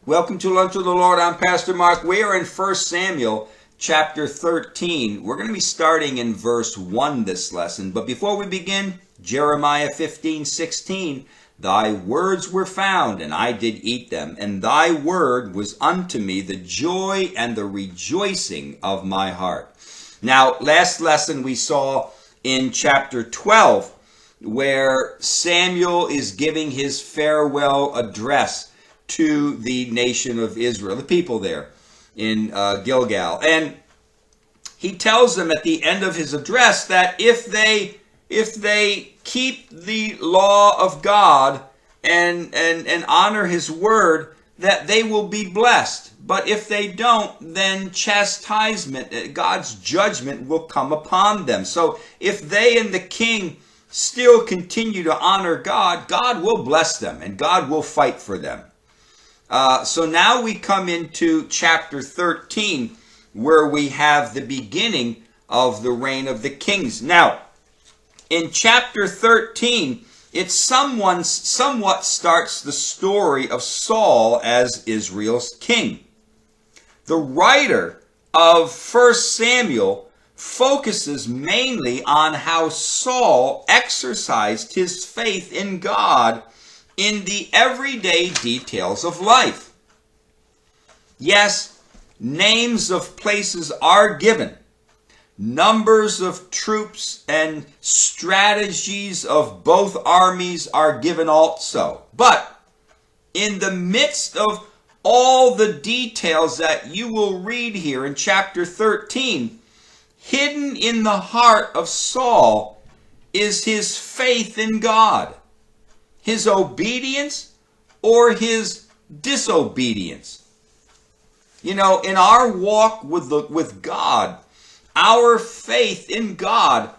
Welcome to Lunch with the Lord. I'm Pastor Mark. We are in 1 Samuel chapter 13. We're going to be starting in verse 1 this lesson. But before we begin, Jeremiah 15:16, Thy words were found, and I did eat them, and thy word was unto me the joy and the rejoicing of my heart. Now, last lesson we saw in chapter 12, where Samuel is giving his farewell address to the nation of Israel, the people there in Gilgal. And he tells them at the end of his address that if they keep the law of God and honor his word, that they will be blessed. But if they don't, then chastisement, God's judgment will come upon them. So if they and the king still continue to honor God, God will bless them and God will fight for them. So now we come into chapter 13, where we have the beginning of the reign of the kings. Now, in chapter 13, it somewhat starts the story of Saul as Israel's king. The writer of 1 Samuel focuses mainly on how Saul exercised his faith in God in the everyday details of life. Yes, names of places are given. Numbers of troops and strategies of both armies are given also. But in the midst of all the details that you will read here in chapter 13, hidden in the heart of Saul is his faith in God, his obedience or his disobedience. You know, in our walk with God, our faith in God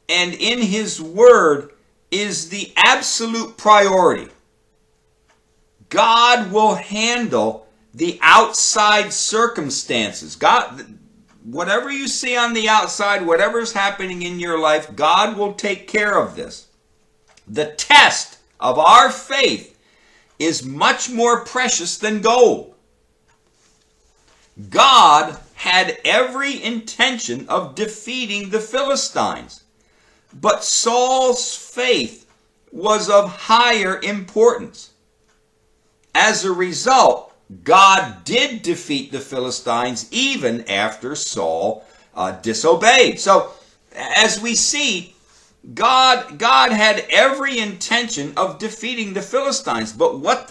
and in his word is the absolute priority. God will handle the outside circumstances. God, whatever you see on the outside, whatever's happening in your life, God will take care of this. The test of our faith is much more precious than gold. God had every intention of defeating the Philistines, but Saul's faith was of higher importance. As a result, God did defeat the Philistines even after Saul disobeyed. So, as we see, God had every intention of defeating the Philistines, but what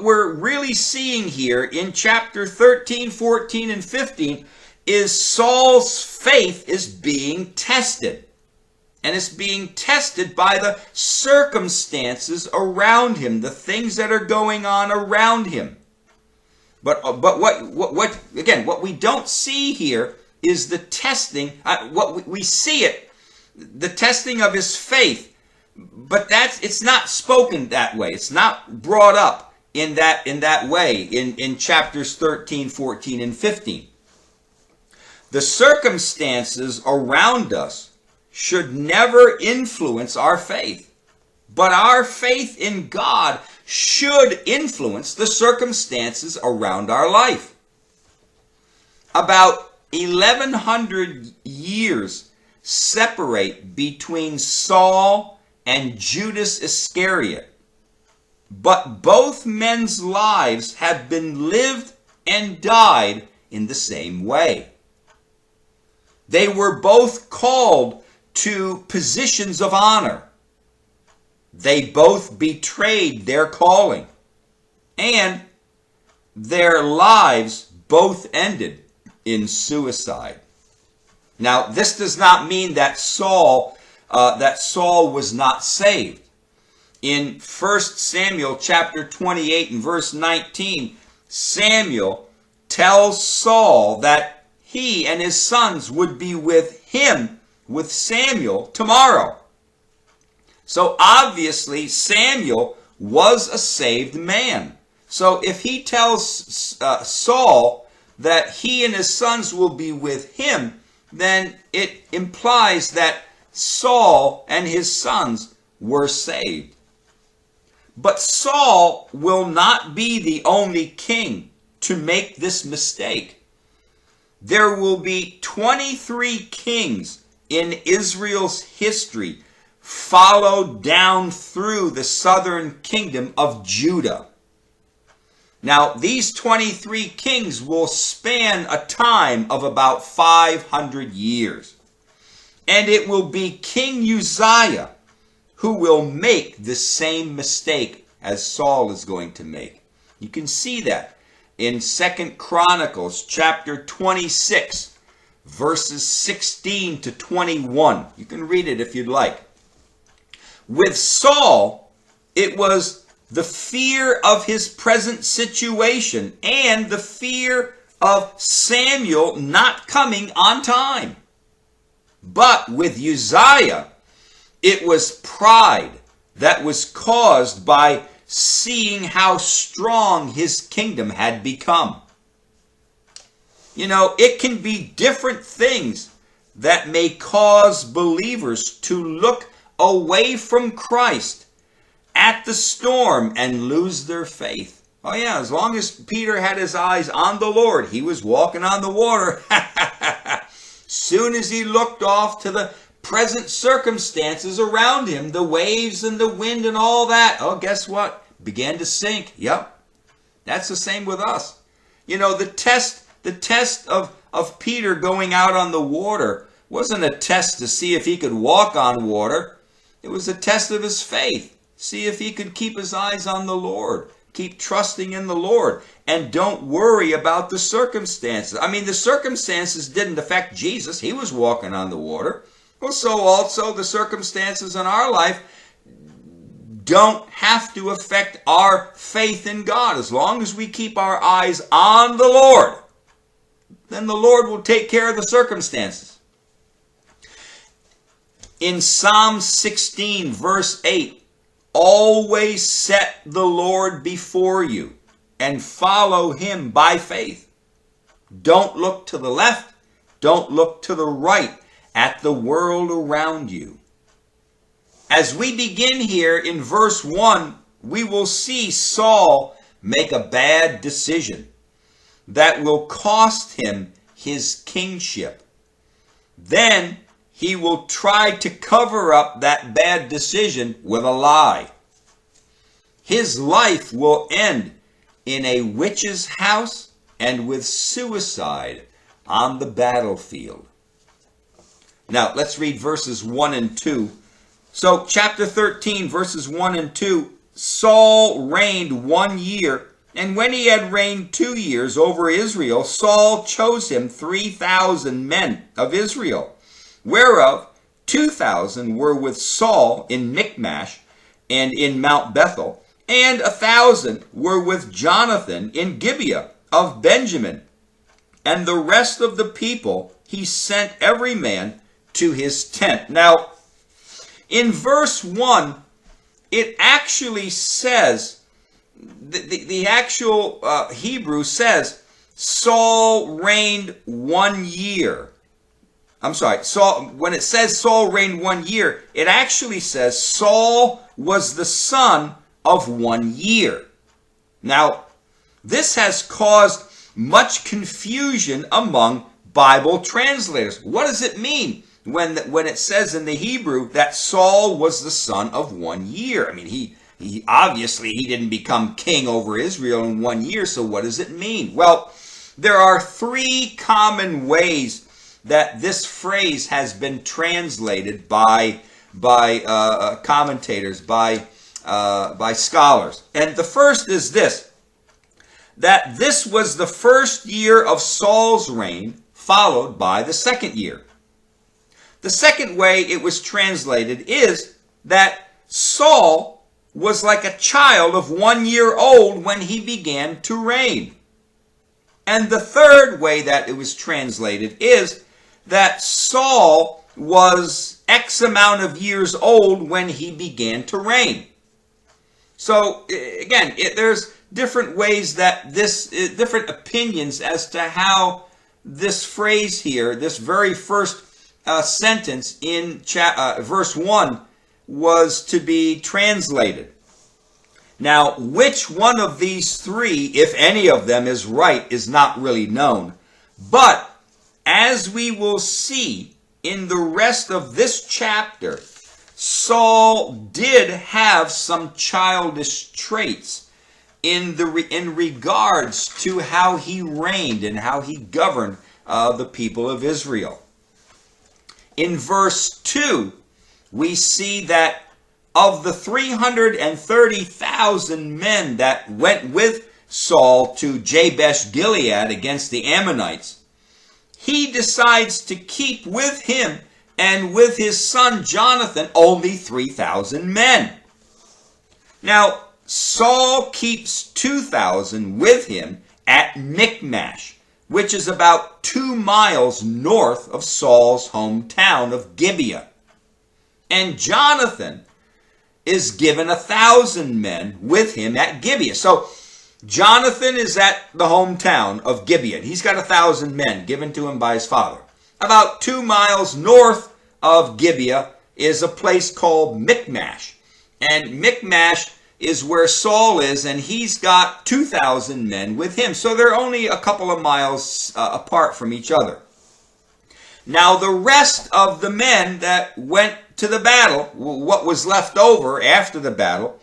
we're really seeing here in chapter 13, 14, and 15 is Saul's faith is being tested. And it's being tested by the circumstances around him, the things that are going on around him. But what we don't see here is the testing. We see it, the testing of his faith, but it's not spoken that way. It's not brought up in that way in chapters 13, 14, and 15. The circumstances around us should never influence our faith, but our faith in God should influence the circumstances around our life. About 1,100 years separate between Saul and Judas Iscariot, but both men's lives have been lived and died in the same way. They were both called to positions of honor. They both betrayed their calling, and their lives both ended in suicide. Now, this does not mean that Saul was not saved. In 1 Samuel chapter 28 and verse 19, Samuel tells Saul that he and his sons would be with him, with Samuel, tomorrow. So obviously Samuel was a saved man. So if he tells Saul that he and his sons will be with him, then it implies that Saul and his sons were saved. But Saul will not be the only king to make this mistake. There will be 23 kings in Israel's history followed down through the southern kingdom of Judah. Now, these 23 kings will span a time of about 500 years. And it will be King Uzziah who will make the same mistake as Saul is going to make. You can see that in 2 Chronicles chapter 26, verses 16 to 21. You can read it if you'd like. With Saul, it was the fear of his present situation and the fear of Samuel not coming on time. But with Uzziah, it was pride that was caused by seeing how strong his kingdom had become. You know, it can be different things that may cause believers to look away from Christ at the storm and lose their faith. Oh yeah, as long as Peter had his eyes on the Lord, he was walking on the water. Soon as he looked off to the present circumstances around him, the waves and the wind and all that, oh, guess what? Began to sink. Yep. That's the same with us. You know, the test of Peter going out on the water wasn't a test to see if he could walk on water. It was a test of his faith. See if he could keep his eyes on the Lord. Keep trusting in the Lord. And don't worry about the circumstances. I mean, the circumstances didn't affect Jesus. He was walking on the water. Well, so also the circumstances in our life don't have to affect our faith in God. As long as we keep our eyes on the Lord, then the Lord will take care of the circumstances. In Psalm 16, verse 8, always set the Lord before you and follow him by faith. Don't look to the left. Don't look to the right at the world around you. As we begin here in verse 1, we will see Saul make a bad decision that will cost him his kingship. Then he will try to cover up that bad decision with a lie. His life will end in a witch's house and with suicide on the battlefield. Now, let's read verses 1 and 2. So, chapter 13, verses 1 and 2, Saul reigned 1 year, and when he had reigned 2 years over Israel, Saul chose him 3,000 men of Israel, whereof 2,000 were with Saul in Michmash and in Mount Bethel, and 1,000 were with Jonathan in Gibeah of Benjamin. And the rest of the people he sent every man to his tent. Now, in verse 1, it actually says, the actual Hebrew says, Saul reigned 1 year. I'm sorry, when it says Saul reigned 1 year, it actually says Saul was the son of 1 year. Now, this has caused much confusion among Bible translators. What does it mean when it says in the Hebrew that Saul was the son of 1 year? I mean, he obviously he didn't become king over Israel in 1 year, so what does it mean? Well, there are 3 common ways that this phrase has been translated by commentators, by scholars. And the first is this, that this was the first year of Saul's reign, followed by the second year. The second way it was translated is that Saul was like a child of 1 year old when he began to reign. And the third way that it was translated is that Saul was X amount of years old when he began to reign. So again, there's different ways that different opinions as to how this phrase here, this very first sentence in verse 1 was to be translated. Now, which one of these three, if any of them, is right is not really known. But as we will see in the rest of this chapter, Saul did have some childish traits in regards to how he reigned and how he governed the people of Israel. In verse 2, we see that of the 330,000 men that went with Saul to Jabesh Gilead against the Ammonites, he decides to keep with him and with his son Jonathan only 3,000 men. Now, Saul keeps 2,000 with him at Michmash, which is about 2 miles north of Saul's hometown of Gibeah. And Jonathan is given 1,000 men with him at Gibeah. So Jonathan is at the hometown of Gibeah. He's got 1,000 men given to him by his father. About 2 miles north of Gibeah is a place called Michmash. And Michmash is where Saul is, and he's got 2,000 men with him. So they're only a couple of miles apart from each other. Now the rest of the men that went to the battle, what was left over after the battle,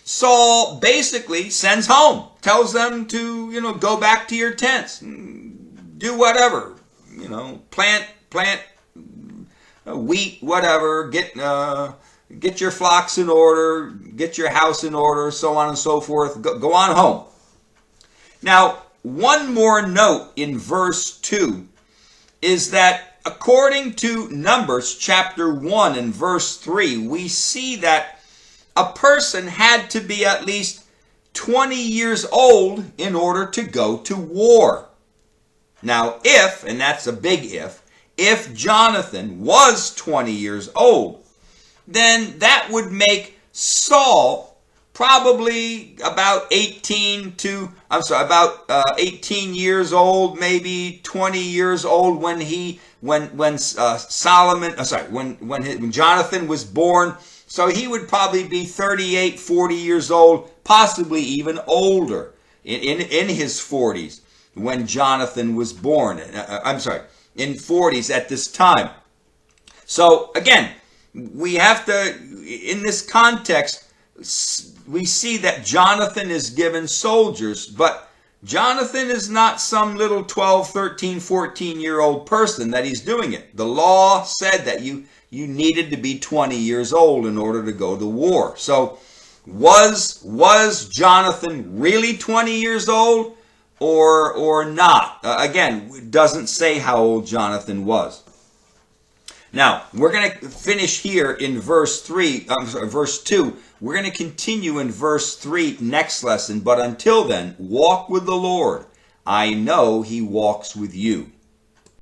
Saul basically sends home, tells them to, go back to your tents, do whatever, plant wheat, whatever, get your flocks in order, get your house in order, so on and so forth, go on home. Now, one more note in verse 2 is that according to Numbers chapter 1 and verse 3, we see that a person had to be at least 20 years old in order to go to war. Now, and that's a big if Jonathan was 20 years old, then that would make Saul probably about 18 years old, maybe 20 years old when Jonathan was born. So he would probably be 38, 40 years old, possibly even older in his 40s when Jonathan was born. In 40s at this time. So again, we have to, in this context, we see that Jonathan is given soldiers, but Jonathan is not some little 12, 13, 14-year-old person that he's doing it. The law said that you needed to be 20 years old in order to go to war. So was Jonathan really 20 years old or not? Again, it doesn't say how old Jonathan was. Now, we're going to finish here in verse 2. We're going to continue in verse 3 next lesson. But until then, walk with the Lord. I know he walks with you.